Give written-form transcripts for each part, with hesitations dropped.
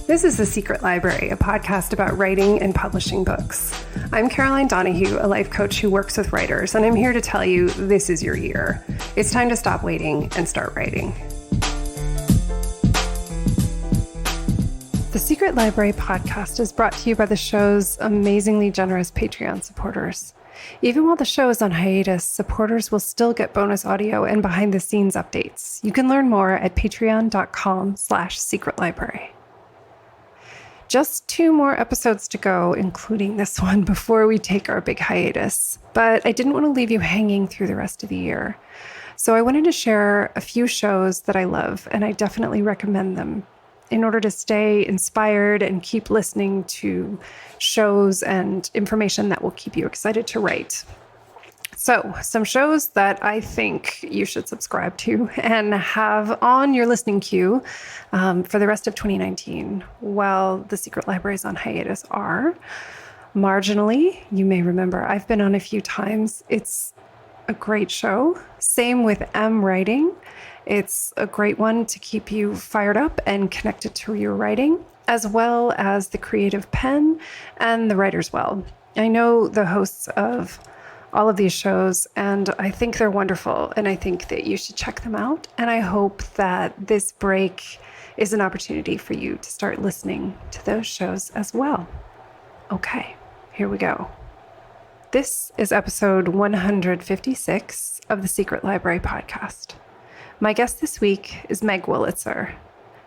This is The Secret Library, a podcast about writing and publishing books. I'm Caroline Donahue, a life coach who works with writers, and I'm here to tell you this is your year. It's time to stop waiting and start writing. The Secret Library podcast is brought to you by the show's amazingly generous Patreon supporters. Even while the show is on hiatus, supporters will still get bonus audio and behind-the-scenes updates. You can learn more at patreon.com/secretlibrary. Just 2 more episodes to go, including this one, before we take our big hiatus. But I didn't want to leave you hanging through the rest of the year. So I wanted to share a few shows that I love, and I definitely recommend them in order to stay inspired and keep listening to shows and information that will keep you excited to write. So, some shows that I think you should subscribe to and have on your listening queue for the rest of 2019 while The Secret Library is on hiatus are Marginally. You may remember I've been on a few times. It's a great show. Same with Writing. It's a great one to keep you fired up and connected to your writing, as well as The Creative Pen and The Writer's Well. I know the hosts of all of these shows, and I think they're wonderful, and I think that you should check them out. And I hope that this break is an opportunity for you to start listening to those shows as well. Okay, here we go. This is episode 156 of the Secret Library podcast. My guest this week is Meg Wolitzer,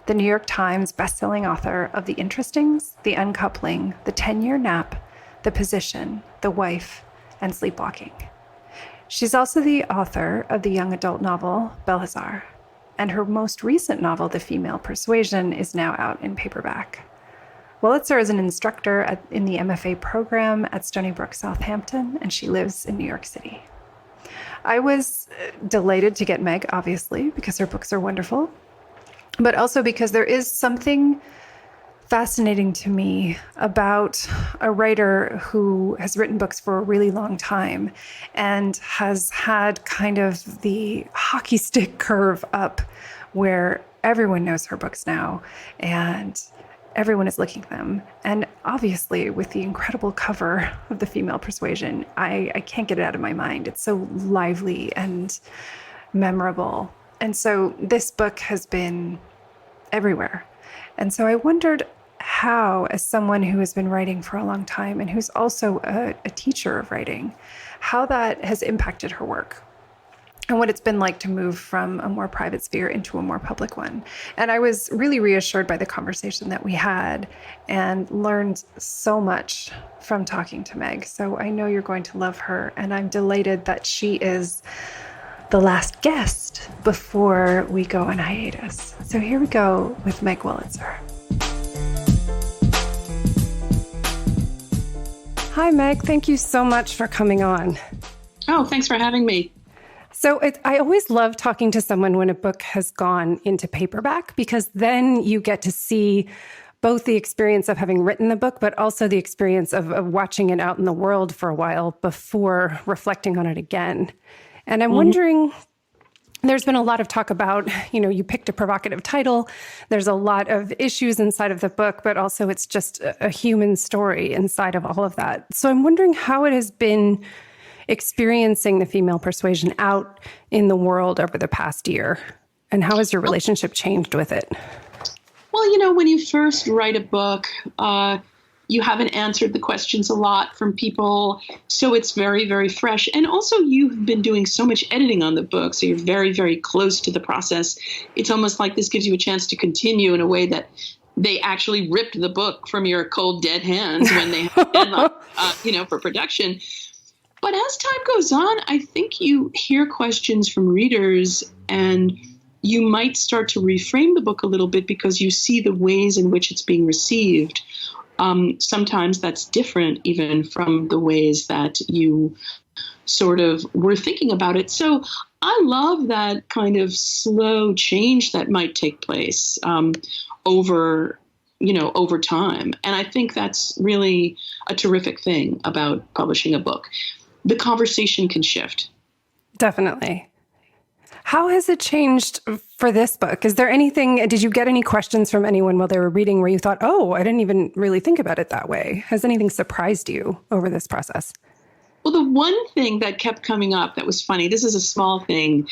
the New York Times bestselling author of The Interestings, The Uncoupling, The 10-Year Nap, The Position, The Wife, and Sleepwalking. She's also the author of the young adult novel Belhazar, and her most recent novel, The Female Persuasion, is now out in paperback. Wolitzer is an instructor in the MFA program at Stony Brook, Southampton, and she lives in New York City. I was delighted to get Meg, obviously, because her books are wonderful, but also because there is something fascinating to me about a writer who has written books for a really long time and has had kind of the hockey stick curve up where everyone knows her books now and everyone is looking at them. And obviously with the incredible cover of The Female Persuasion, I can't get it out of my mind. It's so lively and memorable. And so this book has been everywhere. And so I wondered how, as someone who has been writing for a long time and who's also a teacher of writing, how that has impacted her work and what it's been like to move from a more private sphere into a more public one. And I was really reassured by the conversation that we had and learned so much from talking to Meg. So I know you're going to love her, and I'm delighted that she is the last guest before we go on hiatus. So here we go with Meg Wolitzer. Hi, Meg. Thank you so much for coming on. Oh, thanks for having me. So I always love talking to someone when a book has gone into paperback, because then you get to see both the experience of having written the book, but also the experience of watching it out in the world for a while before reflecting on it again. And I'm wondering, there's been a lot of talk about, you picked a provocative title. There's a lot of issues inside of the book, but also it's just a human story inside of all of that. So I'm wondering how it has been experiencing The Female Persuasion out in the world over the past year, and how has your relationship changed with it? Well, when you first write a book, you haven't answered the questions a lot from people, so it's very, very fresh. And also, you've been doing so much editing on the book, so you're very, very close to the process. It's almost like this gives you a chance to continue in a way that they actually ripped the book from your cold, dead hands when they had deadline, for production. But as time goes on, I think you hear questions from readers, and you might start to reframe the book a little bit because you see the ways in which it's being received. Sometimes that's different even from the ways that you sort of were thinking about it. So I love that kind of slow change that might take place over time. And I think that's really a terrific thing about publishing a book. The conversation can shift. Definitely. How has it changed for this book? Is there anything, did you get any questions from anyone while they were reading where you thought, oh, I didn't even really think about it that way? Has anything surprised you over this process? Well, the one thing that kept coming up that was funny, this is a small thing,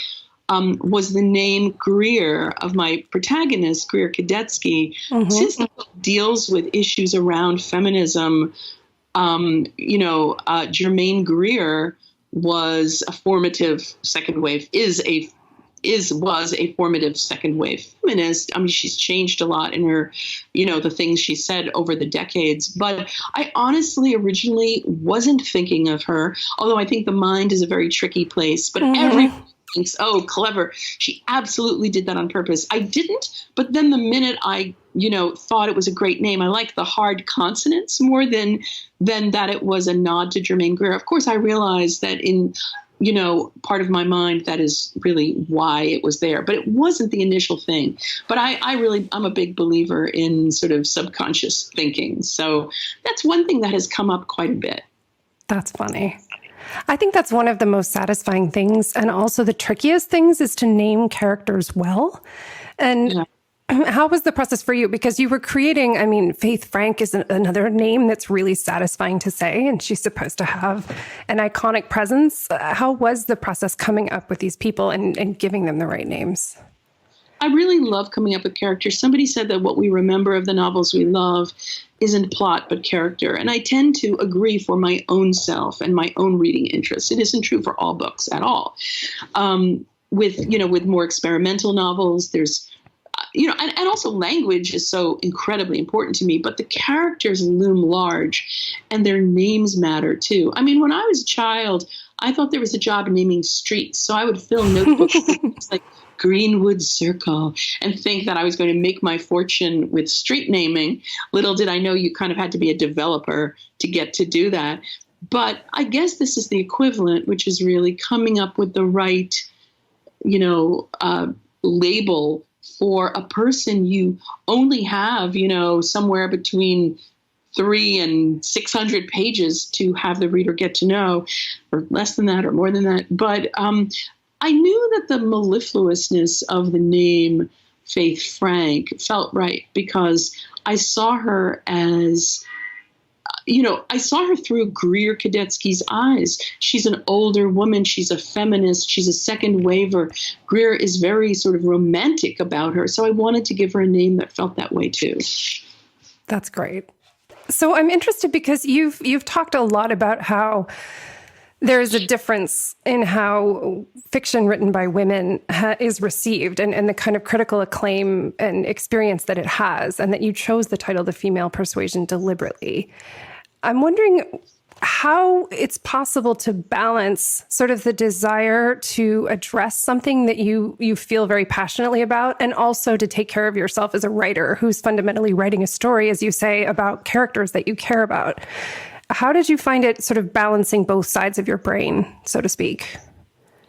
was the name Greer of my protagonist, Greer Kadetsky. Mm-hmm. Since the book deals with issues around feminism, Germaine Greer was a formative second wave, was a formative second wave feminist. I mean, she's changed a lot in her, the things she said over the decades. But I honestly originally wasn't thinking of her, although I think the mind is a very tricky place. But everyone thinks, oh, clever. She absolutely did that on purpose. I didn't. But then the minute I, thought it was a great name, I liked the hard consonants more than that it was a nod to Germaine Greer. Of course, I realized that in part of my mind, that is really why it was there. But it wasn't the initial thing. But I'm a big believer in sort of subconscious thinking. So that's one thing that has come up quite a bit. That's funny. I think that's one of the most satisfying things. And also the trickiest things is to name characters well. And how was the process for you? Because you were creating, Faith Frank is another name that's really satisfying to say, and she's supposed to have an iconic presence. How was the process coming up with these people and giving them the right names? I really love coming up with characters. Somebody said that what we remember of the novels we love isn't plot, but character. And I tend to agree for my own self and my own reading interests. It isn't true for all books at all. With more experimental novels, there's and also language is so incredibly important to me, but the characters loom large and their names matter too. I mean, when I was a child, I thought there was a job naming streets. So I would fill notebooks with like Greenwood Circle and think that I was going to make my fortune with street naming. Little did I know you kind of had to be a developer to get to do that. But I guess this is the equivalent, which is really coming up with the right, label for a person you only have, somewhere between 300 and 600 pages to have the reader get to know, or less than that or more than that. But I knew that the mellifluousness of the name Faith Frank felt right because I saw her as, I saw her through Greer Kadetsky's eyes. She's an older woman. She's a feminist. She's a second waver. Greer is very sort of romantic about her. So I wanted to give her a name that felt that way too. That's great. So I'm interested because you've talked a lot about how there's a difference in how fiction written by women is received and the kind of critical acclaim and experience that it has, and that you chose the title The Female Persuasion deliberately. I'm wondering how it's possible to balance sort of the desire to address something that you feel very passionately about, and also to take care of yourself as a writer who's fundamentally writing a story, as you say, about characters that you care about. How did you find it sort of balancing both sides of your brain, so to speak?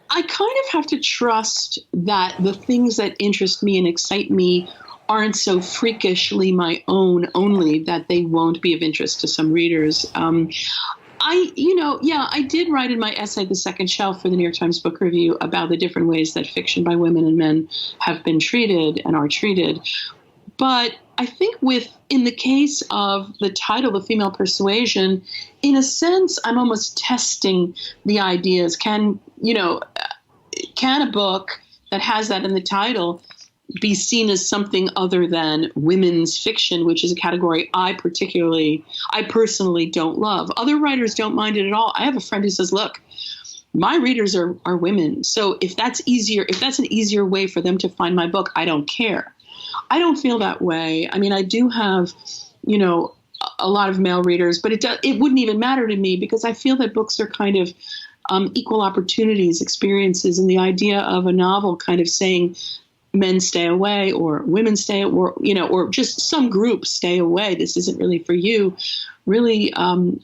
I kind of have to trust that the things that interest me and excite me aren't so freakishly my own only that they won't be of interest to some readers. I did write in my essay, The Second Shelf, for the New York Times Book Review about the different ways that fiction by women and men have been treated and are treated. But I think in the case of the title, The Female Persuasion, in a sense, I'm almost testing the ideas. Can a book that has that in the title be seen as something other than women's fiction, which is a category I personally don't love. Other writers don't mind it at all. I have a friend who says, look, my readers are women. So if that's an easier way for them to find my book, I don't care. I don't feel that way. I mean, I do have, a lot of male readers, but it wouldn't even matter to me because I feel that books are kind of equal opportunities, experiences, and the idea of a novel kind of saying men stay away or women stay, or just some group stay away. This isn't really for you, really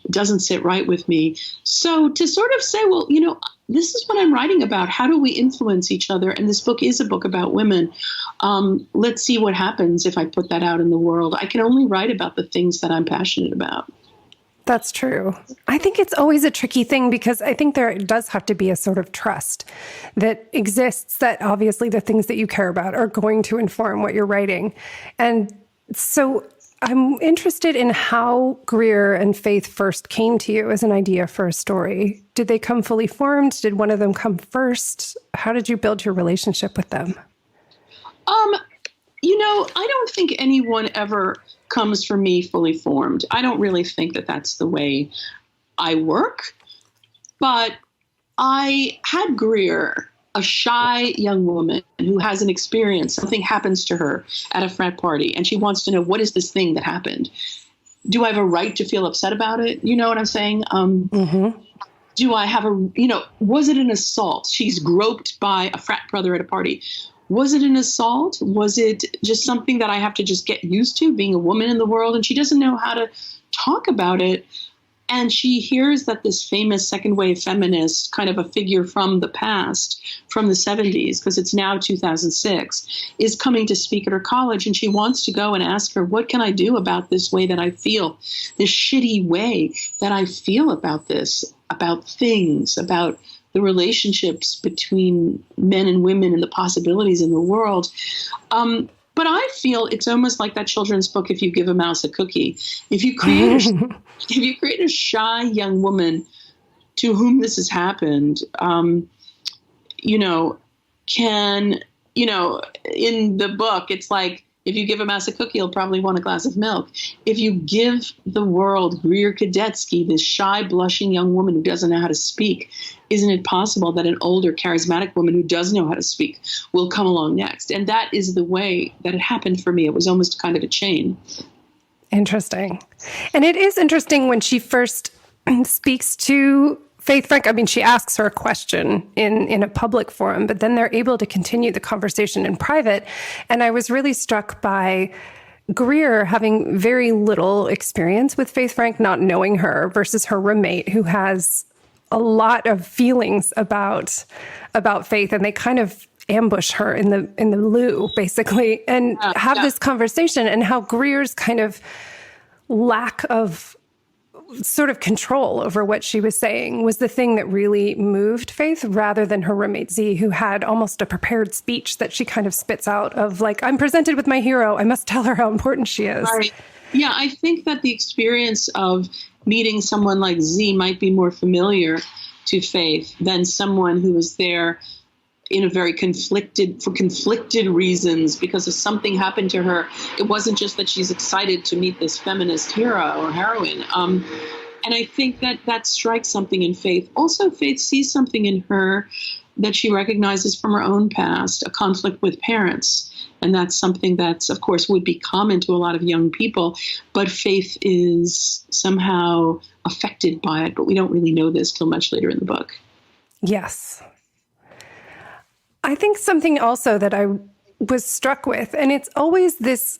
doesn't sit right with me. So to sort of say, well, this is what I'm writing about. How do we influence each other? And this book is a book about women. Let's see what happens if I put that out in the world. I can only write about the things that I'm passionate about. That's true. I think it's always a tricky thing because I think there does have to be a sort of trust that exists, that obviously the things that you care about are going to inform what you're writing. And so I'm interested in how Greer and Faith first came to you as an idea for a story. Did they come fully formed? Did one of them come first? How did you build your relationship with them? I don't think anyone ever comes for me fully formed. I don't really think that that's the way I work. But I had Greer, a shy young woman who has an experience. Something happens to her at a frat party, and she wants to know, what is this thing that happened? Do I have a right to feel upset about it? You know what I'm saying? Do I have was it an assault? She's groped by a frat brother at a party. Was it an assault? Was it just something that I have to just get used to, being a woman in the world? And she doesn't know how to talk about it. And she hears that this famous second wave feminist, kind of a figure from the past, from the 70s, because it's now 2006, is coming to speak at her college. And she wants to go and ask her, what can I do about this way that I feel, this shitty way that I feel about this, about things, about the relationships between men and women and the possibilities in the world. But I feel it's almost like that children's book, If You Give a Mouse a Cookie. If you create a shy young woman to whom this has happened, in the book, it's like, if you give a mouse a cookie, he'll probably want a glass of milk. If you give the world Greer Kadetsky, this shy, blushing young woman who doesn't know how to speak, isn't it possible that an older, charismatic woman who does know how to speak will come along next? And that is the way that it happened for me. It was almost kind of a chain. Interesting. And it is interesting when she first speaks to Faith Frank. I mean, she asks her a question in a public forum, but then they're able to continue the conversation in private. And I was really struck by Greer having very little experience with Faith Frank, not knowing her, versus her roommate who has a lot of feelings about Faith, and they kind of ambush her in the loo, basically, and have this conversation, and how Greer's kind of lack of sort of control over what she was saying was the thing that really moved Faith, rather than her roommate Z, who had almost a prepared speech that she kind of spits out of, like, I'm presented with my hero, I must tell her how important she is. Right. Yeah, I think that the experience of meeting someone like Z might be more familiar to Faith than someone who was there in a very conflicted reasons because of something happened to her. It wasn't just that she's excited to meet this feminist hero or heroine. And I think that strikes something in Faith. Also, Faith sees something in her that she recognizes from her own past, a conflict with parents. And that's something that's, of course, would be common to a lot of young people. But Faith is somehow affected by it. But we don't really know this till much later in the book. Yes. I think something also that I was struck with, and it's always this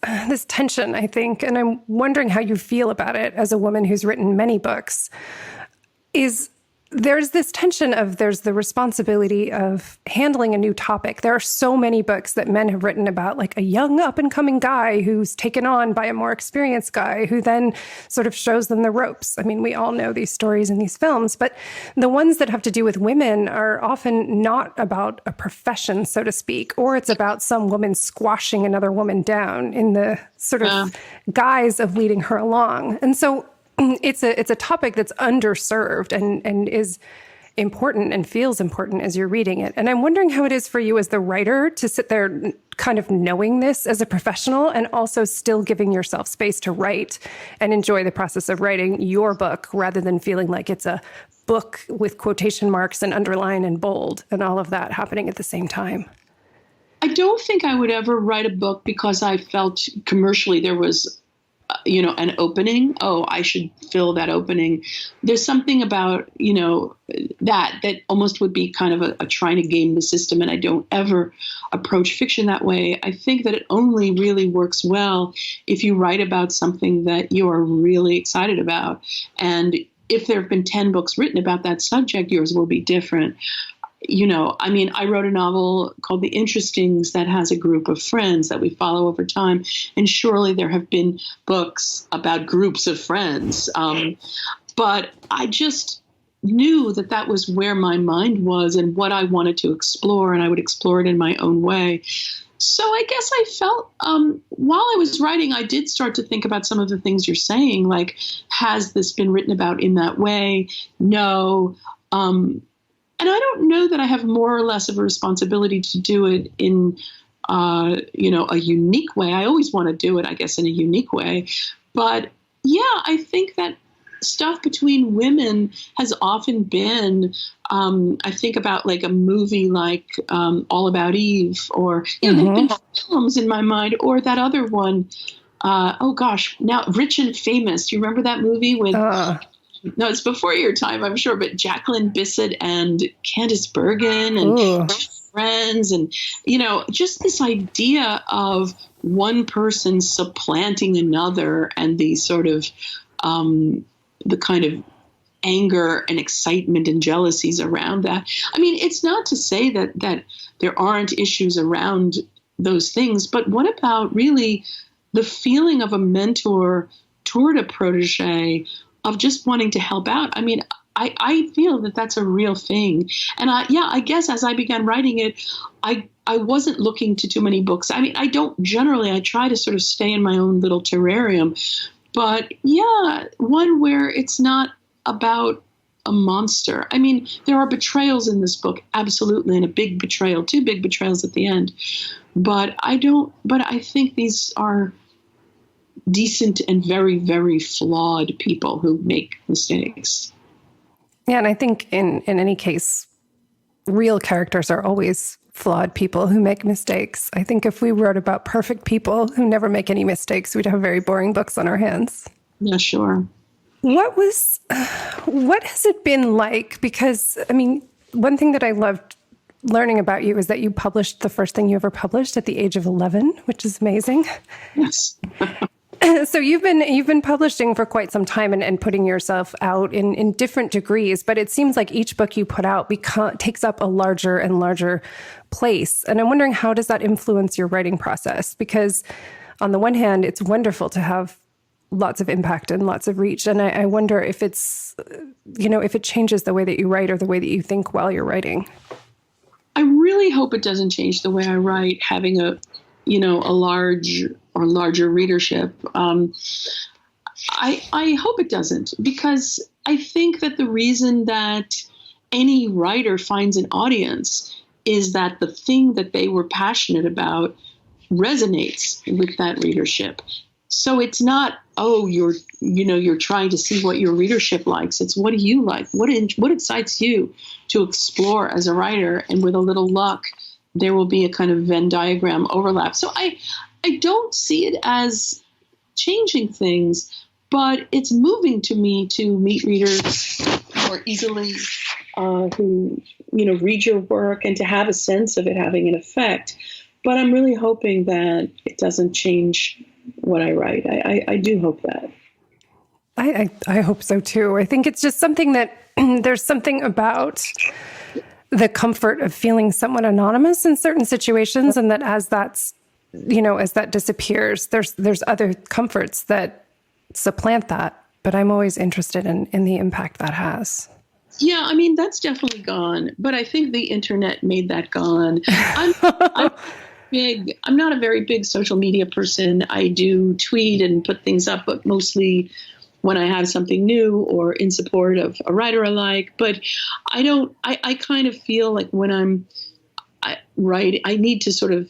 tension, I think, and I'm wondering how you feel about it as a woman who's written many books, is there's this tension of there's the responsibility of handling a new topic. There are so many books that men have written about, like a young up-and-coming guy who's taken on by a more experienced guy who then sort of shows them the ropes. I mean, we all know these stories in these films, but the ones that have to do with women are often not about a profession, so to speak, or it's about some woman squashing another woman down in the sort of guise of leading her along. And so it's a topic that's underserved and is important and feels important as you're reading it. And I'm wondering how it is for you as the writer to sit there kind of knowing this as a professional and also still giving yourself space to write and enjoy the process of writing your book rather than feeling like it's a book with quotation marks and underline and bold and all of that happening at the same time. I don't think I would ever write a book because I felt commercially there was an opening. Oh, I should fill that opening. There's something about, that almost would be kind of a trying to game the system. And I don't ever approach fiction that way. I think that it only really works well if you write about something that you are really excited about. And if there have been 10 books written about that subject, yours will be different. I mean, I wrote a novel called The Interestings that has a group of friends that we follow over time. And surely there have been books about groups of friends. But I just knew that that was where my mind was and what I wanted to explore, and I would explore it in my own way. So I guess I felt while I was writing, I did start to think about some of the things you're saying, like, has this been written about in that way? No. And I don't know that I have more or less of a responsibility to do it in, a unique way. I always want to do it, I guess, in a unique way. But yeah, I think that stuff between women has often been, I think about like a movie like All About Eve, or, there've been films in my mind, or that other one, now Rich and Famous. Do you remember that movie with... No, it's before your time, I'm sure, but Jacqueline Bisset and Candice Bergen and friends, and, just this idea of one person supplanting another, and the sort of, the kind of anger and excitement and jealousies around that. I mean, it's not to say that there aren't issues around those things, but what about really the feeling of a mentor toward a protege, of just wanting to help out? I mean, I feel that that's a real thing. And I guess as I began writing it, I wasn't looking to too many books. I mean, I try to sort of stay in my own little terrarium. But yeah, one where it's not about a monster. I mean, there are betrayals in this book, absolutely, and a big betrayal, 2 big betrayals at the end. But I think these are decent and very, very flawed people who make mistakes. Yeah, and I think in any case, real characters are always flawed people who make mistakes. I think if we wrote about perfect people who never make any mistakes, we'd have very boring books on our hands. Yeah, sure. What has it been like? Because, I mean, one thing that I loved learning about you is that you published the first thing you ever published at the age of 11, which is amazing. Yes. So you've been publishing for quite some time and putting yourself out in different degrees, but it seems like each book you put out takes up a larger and larger place. And I'm wondering, how does that influence your writing process? Because on the one hand, it's wonderful to have lots of impact and lots of reach. And I wonder if it's, if it changes the way that you write or the way that you think while you're writing. I really hope it doesn't change the way I write, having a larger readership. I hope it doesn't, because I think that the reason that any writer finds an audience is that the thing that they were passionate about resonates with that readership. So it's not, you're trying to see what your readership likes. It's, what do you like? What excites you to explore as a writer? And with a little luck, there will be a kind of Venn diagram overlap. So I don't see it as changing things, but it's moving to me to meet readers more easily who, read your work, and to have a sense of it having an effect. But I'm really hoping that it doesn't change what I write. I do hope that. I hope so too. I think it's just something that there's something about the comfort of feeling somewhat anonymous in certain situations, and that as that disappears, there's other comforts that supplant that. But I'm always interested in the impact that has. Yeah, I mean, that's definitely gone, but I think the internet made that gone. I'm not a very big social media person. I do tweet and put things up, but mostly when I have something new or in support of a writer I like. But I kind of feel like when I write, I need to sort of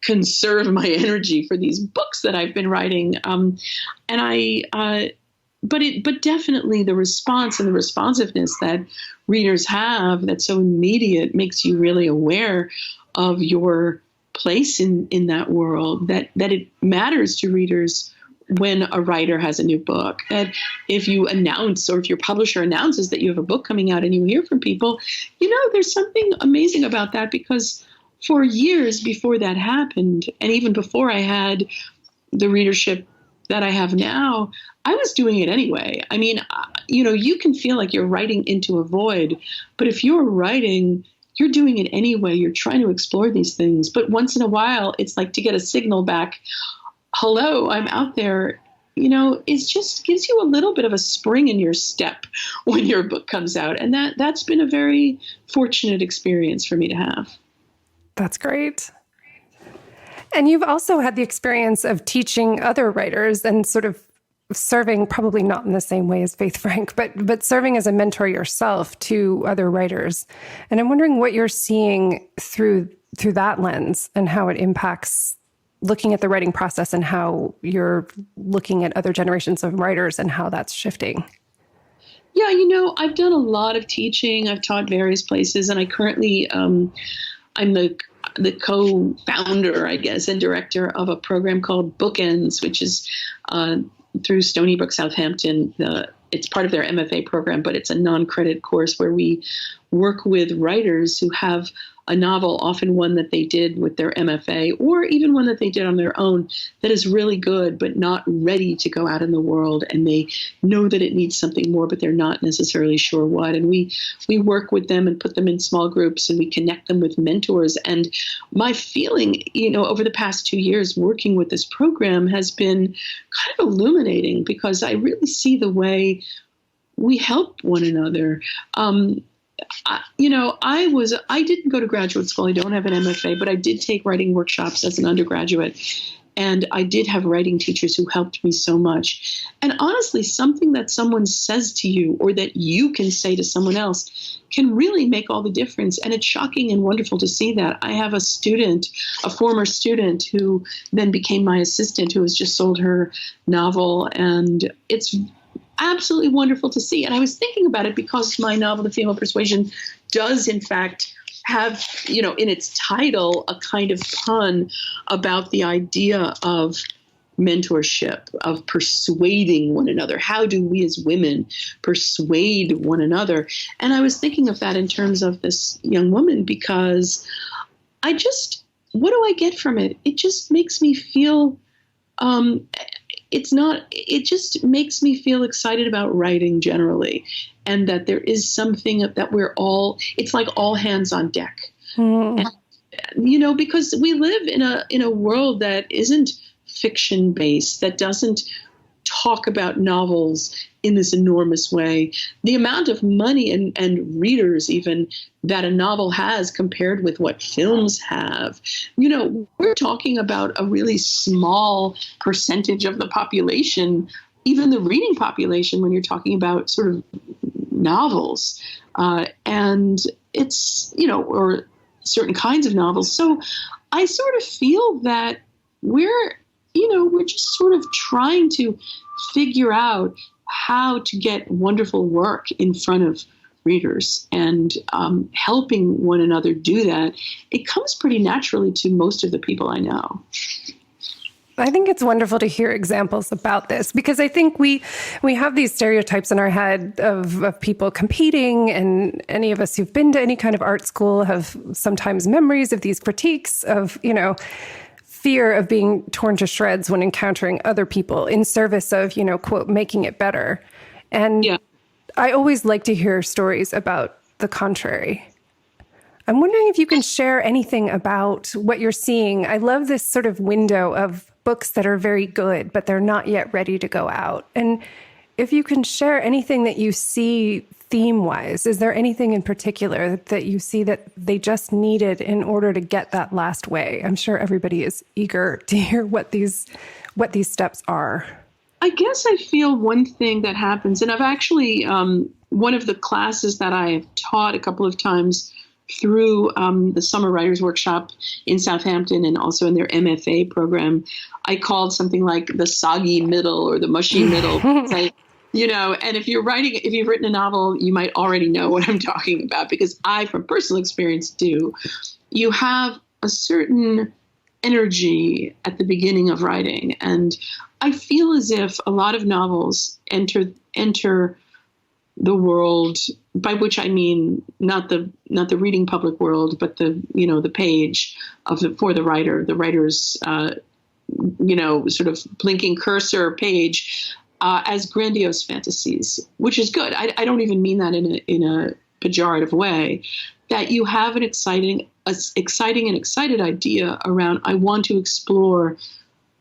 conserve my energy for these books that I've been writing. But definitely the response and the responsiveness that readers have, that's so immediate, makes you really aware of your place in that world, that it matters to readers when a writer has a new book, that if you announce, or if your publisher announces that you have a book coming out and you hear from people, there's something amazing about that, because for years before that happened, and even before I had the readership that I have now, I was doing it anyway. I mean, you can feel like you're writing into a void, but if you're writing, you're doing it anyway. You're trying to explore these things. But once in a while, it's like to get a signal back, hello, I'm out there. It just gives you a little bit of a spring in your step when your book comes out. And that's been a very fortunate experience for me to have. That's great. And you've also had the experience of teaching other writers and sort of serving, probably not in the same way as Faith Frank, but serving as a mentor yourself to other writers. And I'm wondering what you're seeing through that lens and how it impacts looking at the writing process and how you're looking at other generations of writers and how that's shifting. Yeah, I've done a lot of teaching. I've taught various places, and I currently, I'm the co-founder, I guess, and director of a program called Bookends, which is through Stony Brook, Southampton. It's part of their MFA program, but it's a non-credit course where we work with writers who have a novel, often one that they did with their MFA, or even one that they did on their own that is really good, but not ready to go out in the world. And they know that it needs something more, but they're not necessarily sure what. And we work with them and put them in small groups, and we connect them with mentors. And my feeling, over the past 2 years working with this program has been kind of illuminating, because I really see the way we help one another. I didn't go to graduate school. I don't have an MFA, but I did take writing workshops as an undergraduate. And I did have writing teachers who helped me so much. And honestly, something that someone says to you or that you can say to someone else can really make all the difference. And it's shocking and wonderful to see that. I have a former student who then became my assistant, who has just sold her novel. And it's absolutely wonderful to see. And I was thinking about it because my novel, The Female Persuasion, does in fact have, in its title, a kind of pun about the idea of mentorship, of persuading one another. How do we as women persuade one another? And I was thinking of that in terms of this young woman, because what do I get from it? It just makes me feel, it just makes me feel excited about writing generally, and that there is something that it's like all hands on deck. And, because we live in a world that isn't fiction based, that doesn't talk about novels in this enormous way. The amount of money and readers even that a novel has compared with what films have, we're talking about a really small percentage of the population, even the reading population, when you're talking about sort of novels. And it's, or certain kinds of novels. So I sort of feel that we're just sort of trying to figure out how to get wonderful work in front of readers, and helping one another do that. It comes pretty naturally to most of the people I know. I think it's wonderful to hear examples about this, because I think we have these stereotypes in our head of people competing, and any of us who've been to any kind of art school have sometimes memories of these critiques of, fear of being torn to shreds when encountering other people in service of, quote, making it better. And yeah. I always like to hear stories about the contrary. I'm wondering if you can share anything about what you're seeing. I love this sort of window of books that are very good, but they're not yet ready to go out. And if you can share anything that you see theme-wise, is there anything in particular that you see that they just needed in order to get that last way? I'm sure everybody is eager to hear what these steps are. I guess I feel one thing that happens, and I've actually, one of the classes that I've taught a couple of times through the Summer Writers Workshop in Southampton, and also in their MFA program, I called something like the soggy middle or the mushy middle. And if you've written a novel, you might already know what I'm talking about, because I, from personal experience, do. You have a certain energy at the beginning of writing, and I feel as if a lot of novels enter the world, by which I mean not the reading public world, but the page for the writer, the writer's sort of blinking cursor page. as grandiose fantasies, which is good. I don't even mean that in a pejorative way. That you have an exciting and excited idea around, I want to explore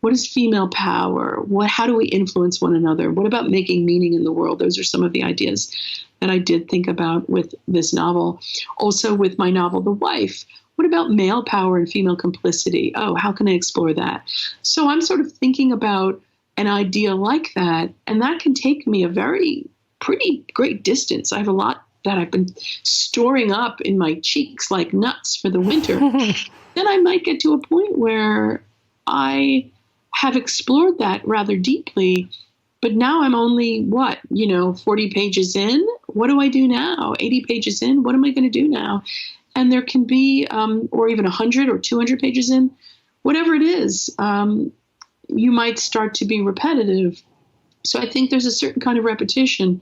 what is female power? How do we influence one another? What about making meaning in the world? Those are some of the ideas that I did think about with this novel. Also with my novel, The Wife, what about male power and female complicity? Oh, how can I explore that? So I'm sort of thinking about an idea like that, and that can take me a pretty great distance. I have a lot that I've been storing up in my cheeks like nuts for the winter. Then I might get to a point where I have explored that rather deeply, but now I'm only 40 pages in. What do I do now? 80 pages in. What am I going to do now? And there can be, or even 100 or 200 pages in, whatever it is, you might start to be repetitive. So I think there's a certain kind of repetition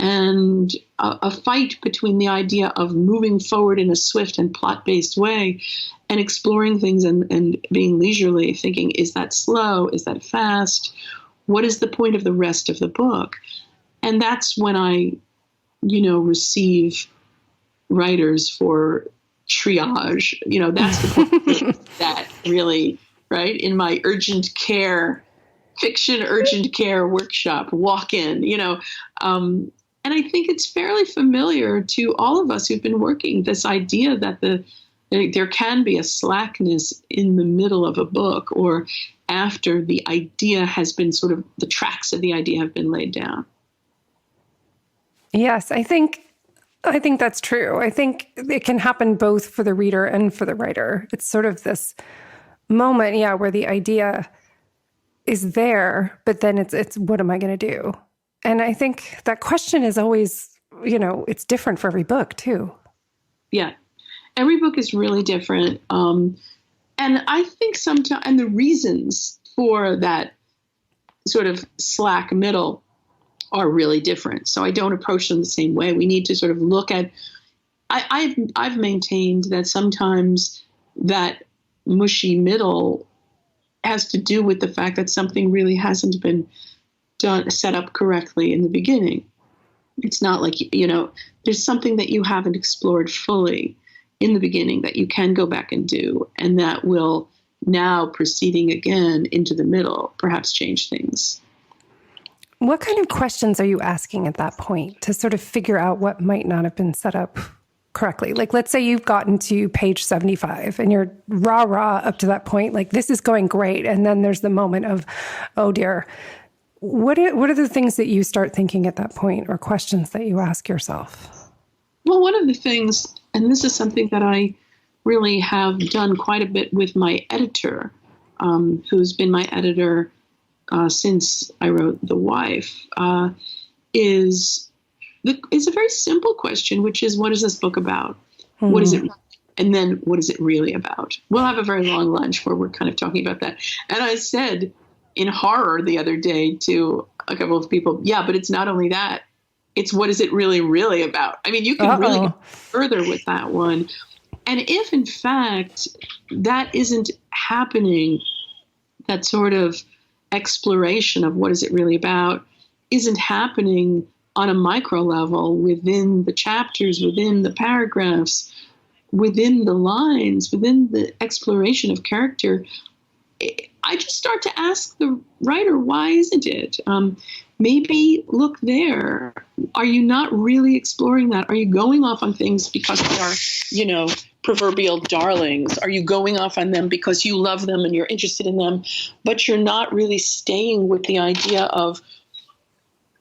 and a fight between the idea of moving forward in a swift and plot-based way and exploring things and being leisurely, thinking, is that slow? Is that fast? What is the point of the rest of the book? And that's when I, receive writers for triage. That's the point that really, right, in my fiction urgent care workshop, walk in, and I think it's fairly familiar to all of us who've been working, this idea that there can be a slackness in the middle of a book or after the idea has been the tracks of the idea have been laid down. Yes, I think that's true. I think it can happen both for the reader and for the writer. It's sort of this moment, where the idea is there, but then it's what am I going to do? And I think that question is always, it's different for every book too. Yeah. Every book is really different. And I think sometimes, and the reasons for that sort of slack middle are really different. So I don't approach them the same way. We need to sort of look at, I've maintained that sometimes that mushy middle has to do with the fact that something really hasn't been set up correctly in the beginning. It's not like, there's something that you haven't explored fully in the beginning that you can go back and do, and that will now proceeding again into the middle, perhaps change things. What kind of questions are you asking at that point to sort of figure out what might not have been set up correctly? Like, let's say you've gotten to page 75 and you're rah up to that point, like this is going great. And then there's the moment of, oh dear. What are the things that you start thinking at that point or questions that you ask yourself? Well, one of the things, and this is something that I really have done quite a bit with my editor, who's been my editor since I wrote The Wife, is a very simple question, which is, what is this book about? Mm-hmm. What is it? And then what is it really about? We'll have a very long lunch where we're kind of talking about that. And I said in horror the other day to a couple of people, yeah, but it's not only that. It's what is it really, really about? I mean, you can really go further with that one. And if, in fact, that isn't happening, that sort of exploration of what is it really about isn't happening on a micro level within the chapters, within the paragraphs, within the lines, within the exploration of character, I just start to ask the writer, why isn't it? Maybe look there. Are you not really exploring that? Are you going off on things because they are, proverbial darlings? Are you going off on them because you love them and you're interested in them, but you're not really staying with the idea of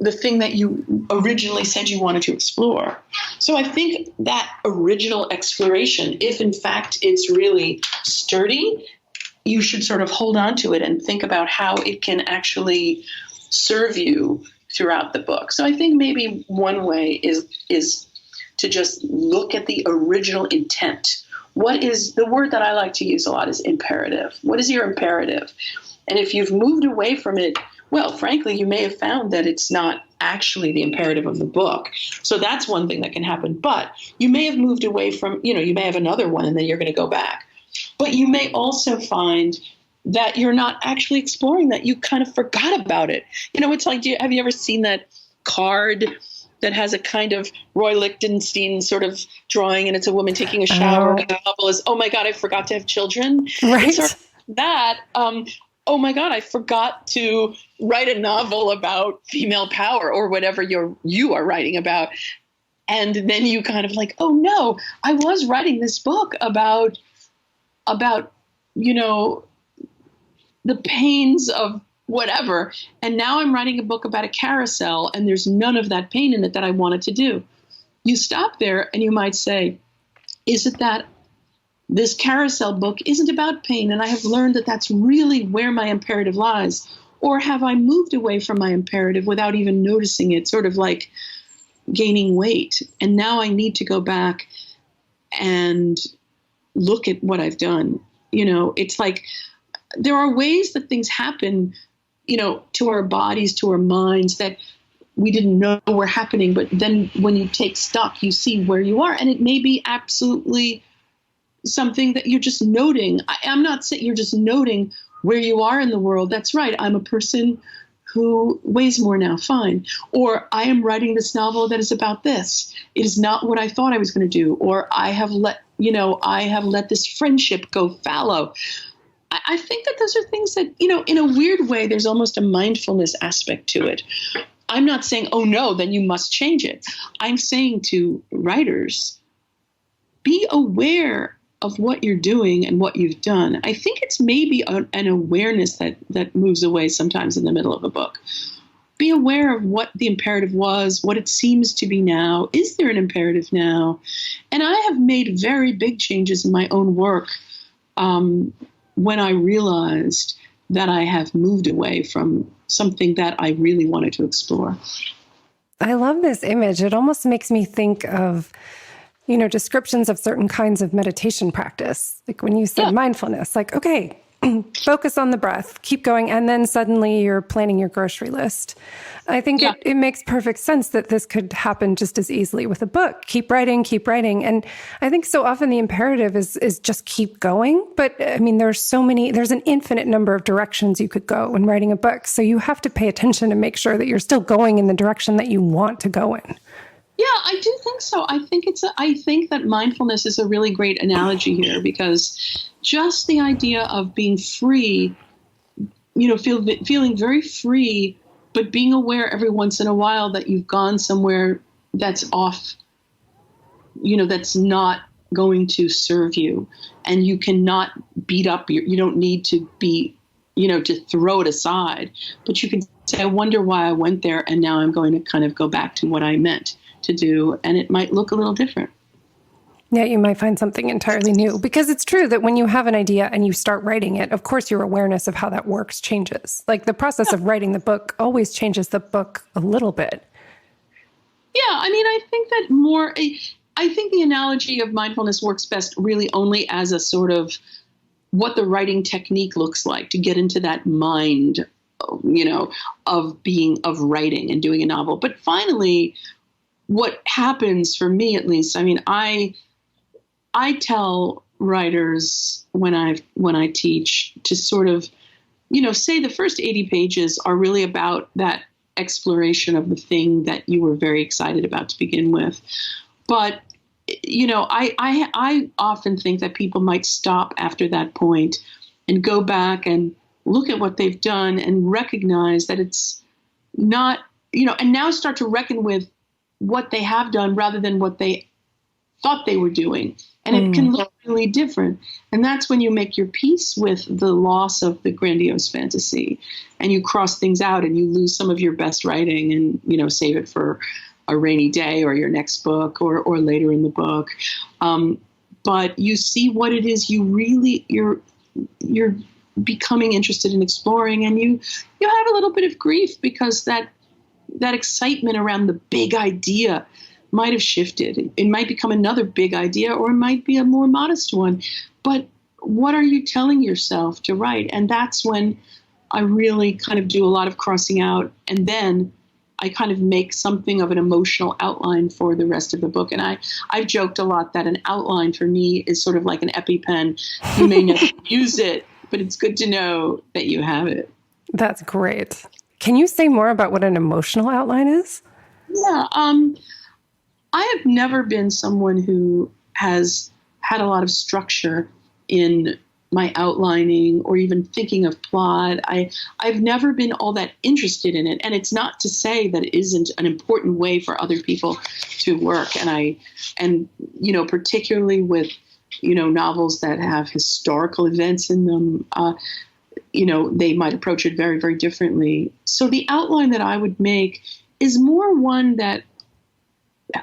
the thing that you originally said you wanted to explore? So I think that original exploration, if in fact it's really sturdy, you should sort of hold on to it and think about how it can actually serve you throughout the book. So I think maybe one way is to just look at the original intent. What is the word that I like to use a lot is imperative. What is your imperative? And if you've moved away from it, well, frankly, you may have found that it's not actually the imperative of the book. So that's one thing that can happen. But you may have moved away from, you may have another one and then you're going to go back. But you may also find that you're not actually exploring, that you kind of forgot about it. It's like, have you ever seen that card that has a kind of Roy Lichtenstein sort of drawing, and it's a woman taking a shower, and the novel is, oh my God, I forgot to have children. Right. It's sort of that, oh my God, I forgot to write a novel about female power or whatever you are writing about. And then you kind of like, oh no, I was writing this book about the pains of whatever. And now I'm writing a book about a carousel, and there's none of that pain in it that I wanted to do. You stop there and you might say, is it that this carousel book isn't about pain, and I have learned that that's really where my imperative lies? Or have I moved away from my imperative without even noticing it, sort of like gaining weight? And now I need to go back and look at what I've done. It's like there are ways that things happen, to our bodies, to our minds, that we didn't know were happening. But then when you take stock, you see where you are. And it may be absolutely something that you're just noting. I'm not saying you're just noting where you are in the world. That's right. I'm a person who weighs more now. Fine. Or I am writing this novel that is about this. It is not what I thought I was going to do. Or I have let this friendship go fallow. I think that those are things that, in a weird way, there's almost a mindfulness aspect to it. I'm not saying, oh no, then you must change it. I'm saying to writers, be aware of what you're doing and what you've done. I think it's maybe an awareness that moves away sometimes in the middle of a book. Be aware of what the imperative was, what it seems to be now. Is there an imperative now? And I have made very big changes in my own work when I realized that I have moved away from something that I really wanted to explore. I love this image. It almost makes me think of, descriptions of certain kinds of meditation practice. Like when you said mindfulness, like, okay, focus on the breath, keep going. And then suddenly you're planning your grocery list. I think it makes perfect sense that this could happen just as easily with a book. Keep writing, keep writing. And I think so often the imperative is just keep going. But I mean, there's an infinite number of directions you could go when writing a book. So you have to pay attention to make sure that you're still going in the direction that you want to go in. Yeah, I do think so. I think that mindfulness is a really great analogy here, because just the idea of being free, feeling very free, but being aware every once in a while that you've gone somewhere that's off, that's not going to serve you, and you cannot beat up you don't need to be, to throw it aside, but you can say, I wonder why I went there, and now I'm going to kind of go back to what I meant to do, and it might look a little different. Yeah, you might find something entirely new, because it's true that when you have an idea and you start writing it, of course, your awareness of how that works changes. Like the process of writing the book always changes the book a little bit. Yeah, I mean, I think the analogy of mindfulness works best really only as a sort of what the writing technique looks like to get into that mind, of writing and doing a novel. But finally, what happens for me, at least, I mean, I tell writers when I teach to sort of, say the first 80 pages are really about that exploration of the thing that you were very excited about to begin with. But, I often think that people might stop after that point and go back and look at what they've done and recognize that it's not, and now start to reckon with what they have done rather than what they thought they were doing. And it can look really different. And that's when you make your peace with the loss of the grandiose fantasy, and you cross things out and you lose some of your best writing and, save it for a rainy day or your next book or later in the book. But you see what it is you're becoming interested in exploring, and you have a little bit of grief because that excitement around the big idea might have shifted. It might become another big idea, or it might be a more modest one. But what are you telling yourself to write? And that's when I really kind of do a lot of crossing out, and then I kind of make something of an emotional outline for the rest of the book. And I've joked a lot that an outline for me is sort of like an EpiPen. You may never use it, but it's good to know that you have it. That's great. Can you say more about what an emotional outline is? Yeah. I have never been someone who has had a lot of structure in my outlining or even thinking of plot. I've never been all that interested in it. And it's not to say that it isn't an important way for other people to work. And particularly with, novels that have historical events in them, they might approach it very, very differently. So the outline that I would make is more one that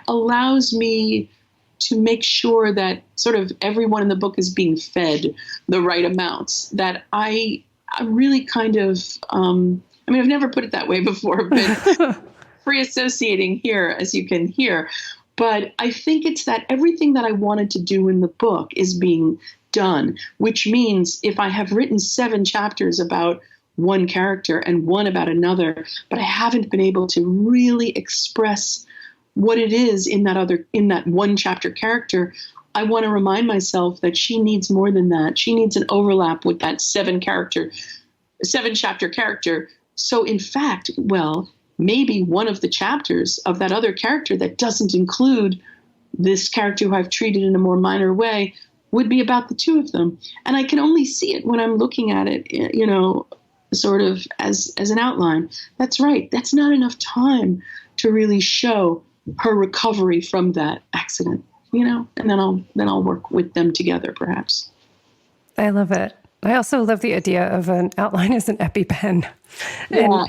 allows me to make sure that sort of everyone in the book is being fed the right amounts, that I'm really kind of, I've never put it that way before, but free associating here, as you can hear. But I think it's that everything that I wanted to do in the book is being done, which means if I have written 7 chapters about one character and one about another, but I haven't been able to really express what it is in that one chapter character, I want to remind myself that she needs more than that. She needs an overlap with that 7 chapter character. So in fact, maybe one of the chapters of that other character that doesn't include this character who I've treated in a more minor way would be about the 2 of them. And I can only see it when I'm looking at it, sort of as an outline. That's right. That's not enough time to really show her recovery from that accident, and then I'll work with them together, perhaps. I love it. I also love the idea of an outline as an EpiPen. Yeah.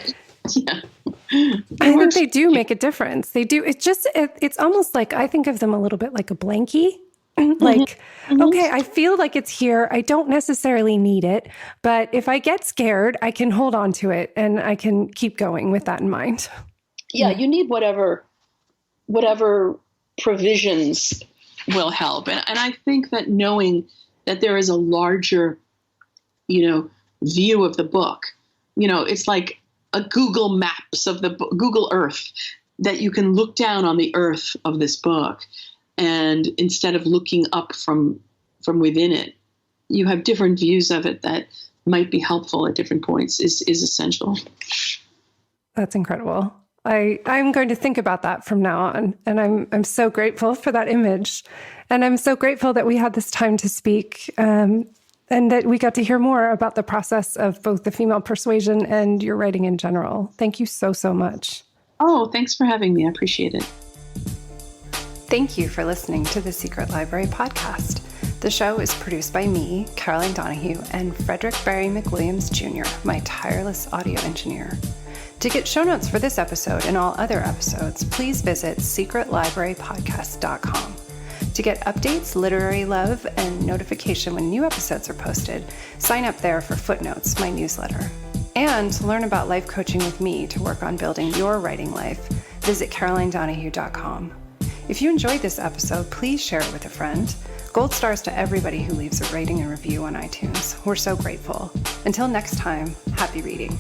I think they do make a difference. They do. It's almost like, I think of them a little bit like a blankie. Like, okay, I feel like it's here. I don't necessarily need it, but if I get scared, I can hold on to it and I can keep going with that in mind. Yeah, you need whatever provisions will help. And I think that knowing that there is a larger, view of the book, it's like a Google Maps of the Google Earth, that you can look down on the earth of this book. And instead of looking up from within it, you have different views of it that might be helpful at different points is essential. That's incredible. I'm going to think about that from now on. And I'm so grateful for that image. And I'm so grateful that we had this time to speak and that we got to hear more about the process of both the female persuasion and your writing in general. Thank you so, so much. Oh, thanks for having me. I appreciate it. Thank you for listening to the Secret Library podcast. The show is produced by me, Caroline Donahue, and Frederick Barry McWilliams Jr., my tireless audio engineer. To get show notes for this episode and all other episodes, please visit secretlibrarypodcast.com. To get updates, literary love, and notification when new episodes are posted, sign up there for Footnotes, my newsletter. And to learn about life coaching with me to work on building your writing life, visit carolinedonahue.com. If you enjoyed this episode, please share it with a friend. Gold stars to everybody who leaves a rating and review on iTunes. We're so grateful. Until next time, happy reading.